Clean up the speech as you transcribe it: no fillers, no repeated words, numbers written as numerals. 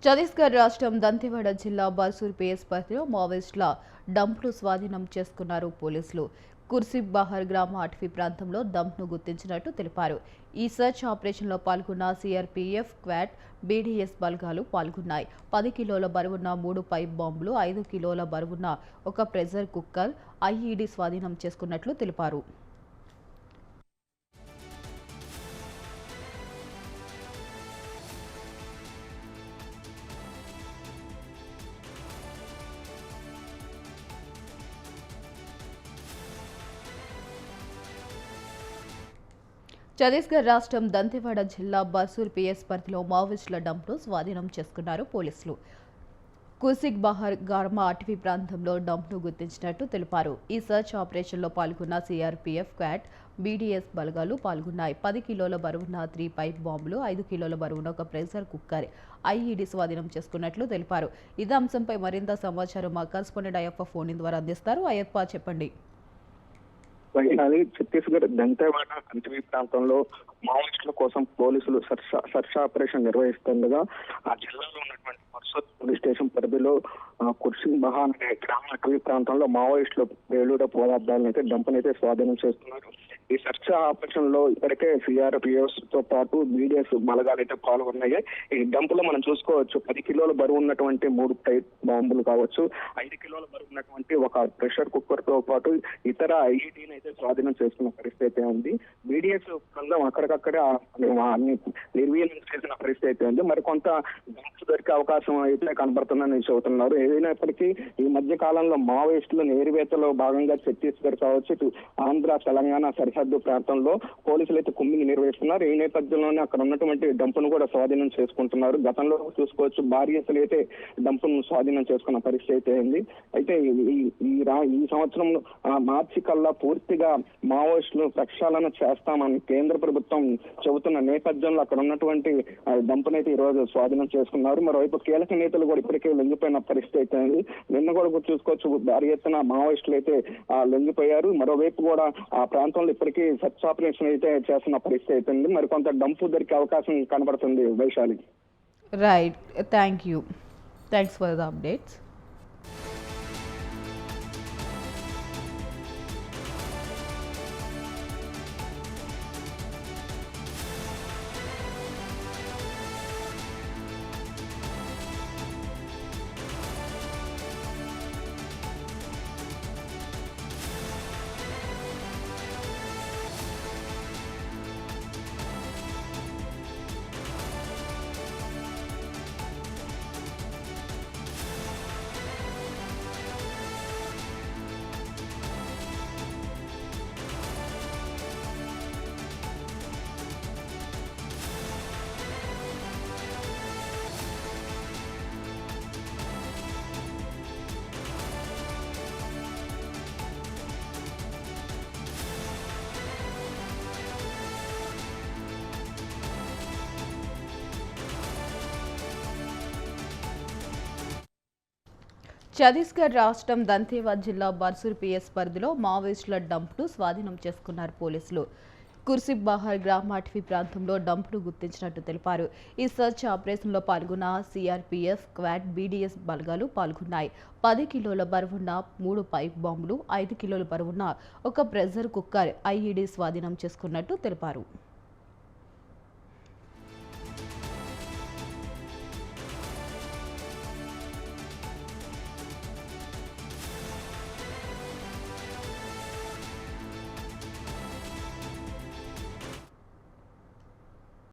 ఛత్తీస్గఢ్ రాష్ట్రం దంతెవాడ జిల్లా బర్సూర్ పిఎస్ పరిధిలో మావోయిస్టుల డంప్ను స్వాధీనం చేసుకున్నారు పోలీసులు. కుర్సిబ్ బహర్ గ్రామ అటవీ ప్రాంతంలో డంప్ను గుర్తించినట్టు తెలిపారు. ఈ సర్చ్ ఆపరేషన్లో పాల్గొన్న సిఆర్పీఎఫ్, క్వాడ్, బీడీఎస్ బలగాలు పాల్గొన్నాయి. 10 కిలోల బరువున్న 3 పైప్ బాంబులు, 5 కిలోల బరువున్న ఒక ప్రెషర్ కుక్కర్, ఐఈడీ స్వాధీనం చేసుకున్నట్లు తెలిపారు. ఛత్తీస్గఢ్ రాష్ట్రం దంతెవాడ జిల్లా బర్సూర్ పిఎస్ పరిధిలో మావోయిస్టుల డంప్ను స్వాధీనం చేసుకున్నారు పోలీసులు. కుసిక్ బహర్ గ్రామ అటవీ ప్రాంతంలో డంప్ను గుర్తించినట్టు తెలిపారు. ఈ సర్చ్ ఆపరేషన్లో పాల్గొన్న సిఆర్పీఎఫ్, క్వాడ్, బీడీఎస్ బలగాలు పాల్గొన్నాయి. 10 కిలోల బరువున్న 3 పైప్ బాంబులు, 5 కిలోల బరువున్న ఒక ప్రెషర్ కుక్కర్, ఐఈడీ స్వాధీనం చేసుకున్నట్లు తెలిపారు. ఇదే అంశంపై మరింత సమాచారం మా కరెస్పాండెంట్ అయ్యప్ప ఫోన్ ద్వారా అందిస్తారు. అయ్యప్ప, చెప్పండి. ఛత్తీస్గఢ్ దంతెవాడ అటవీ ప్రాంతంలో మావోయిస్టుల కోసం పోలీసులు సర్చ్ ఆపరేషన్ నిర్వహిస్తుండగా ఆ జిల్లాలో ఉన్నటువంటి పర్సూర్ పోలీస్ స్టేషన్ పరిధిలో కుర్సింగ్ బహాన్ అనే గ్రామ అటవీ ప్రాంతంలో మావోయిస్టులు పేలుడు పదార్థాలను అయితే డంపునైతే స్వాధీనం చేస్తున్నారు. ఈ సర్చ్ ఆపరేషన్ లో ఇప్పటికే సిఆర్పిఎఫ్ తో పాటు బీడీఎస్ బలగాలు అయితే పాల్గొన్నాయి. ఈ డంపులో మనం చూసుకోవచ్చు 10 కిలోల బరువు ఉన్నటువంటి 3 టైప్ బాంబులు కావచ్చు, 5 కిలోల బరువు ఉన్నటువంటి ఒక ప్రెషర్ కుక్కర్ తో పాటు ఇతర ఐఈడీని అయితే స్వాధీనం చేసుకున్న పరిస్థితి అయితే ఉంది. బీడీఎస్ బృందం అక్కడికక్కడే నిర్వీర్యం చేసిన పరిస్థితి అయితే ఉంది. మరికొంత డంప్స్ దొరికే అవకాశం అయితే కనబడుతుందని చెబుతున్నారు. ఏదైనప్పటికీ ఈ మధ్య కాలంలో మావోయిస్టుల ఏరివేతలో భాగంగా ఛత్తీస్గఢ్ కావచ్చు, ఆంధ్ర, తెలంగాణ సరిహద్దు ప్రాంతంలో పోలీసులు అయితే కుమ్మింగ్ నిర్వహిస్తున్నారు. ఈ నేపథ్యంలోనే అక్కడ ఉన్నటువంటి డంపును కూడా స్వాధీనం చేసుకుంటున్నారు. గతంలో చూసుకోవచ్చు భారీ ఎత్తున అయితే డంపును స్వాధీనం చేసుకున్న పరిస్థితి అయితే ఉంది. అయితే ఈ సంవత్సరం మార్చి కల్లా పూర్తిగా మావోయిస్టులు ప్రక్షాళన చేస్తామని కేంద్ర ప్రభుత్వం చెబుతున్న నేపథ్యంలో అక్కడ ఉన్నటువంటి డంపునైతే ఈ రోజు స్వాధీనం చేసుకున్నారు. మరోవైపు కీలక నేతలు కూడా ఇప్పటికే లొంగిపోయిన పరిస్థితి అయితే ఉంది. నిన్న కూడా చూసుకోవచ్చు భారీ ఎత్తున మావోయిస్టులు అయితే లొంగిపోయారు. మరోవైపు కూడా ఆ ప్రాంతంలో ఇప్పటికీ సర్చ్ ఆపరేషన్ అయితే చేస్తున్న పరిస్థితి అయితే ఉంది. మరి కొంత డంపు దొరికే అవకాశం కనబడుతుంది. Vaishali. Right, thanks for the updates. Chhattisgarh రాష్ట్రం దంతెవాడ జిల్లా బర్సూర్ పిఎస్ పరిధిలో మావోయిస్టుల డంప్ను స్వాధీనం చేసుకున్నారు పోలీసులు. కుర్సిబ్ బహర్ గ్రామ అటవీ ప్రాంతంలో డంప్ను గుర్తించినట్టు తెలిపారు. ఈ సర్చ్ ఆపరేషన్లో పాల్గొన్న సిఆర్పీఎఫ్, క్వాడ్, బీడీఎస్ బలగాలు పాల్గొన్నాయి. 10 కిలోల బరువున్న 3 పైప్ బాంబులు, 5 కిలోల బరువున్న ఒక ప్రెషర్ కుక్కర్, ఐఈడీ స్వాధీనం చేసుకున్నట్టు తెలిపారు.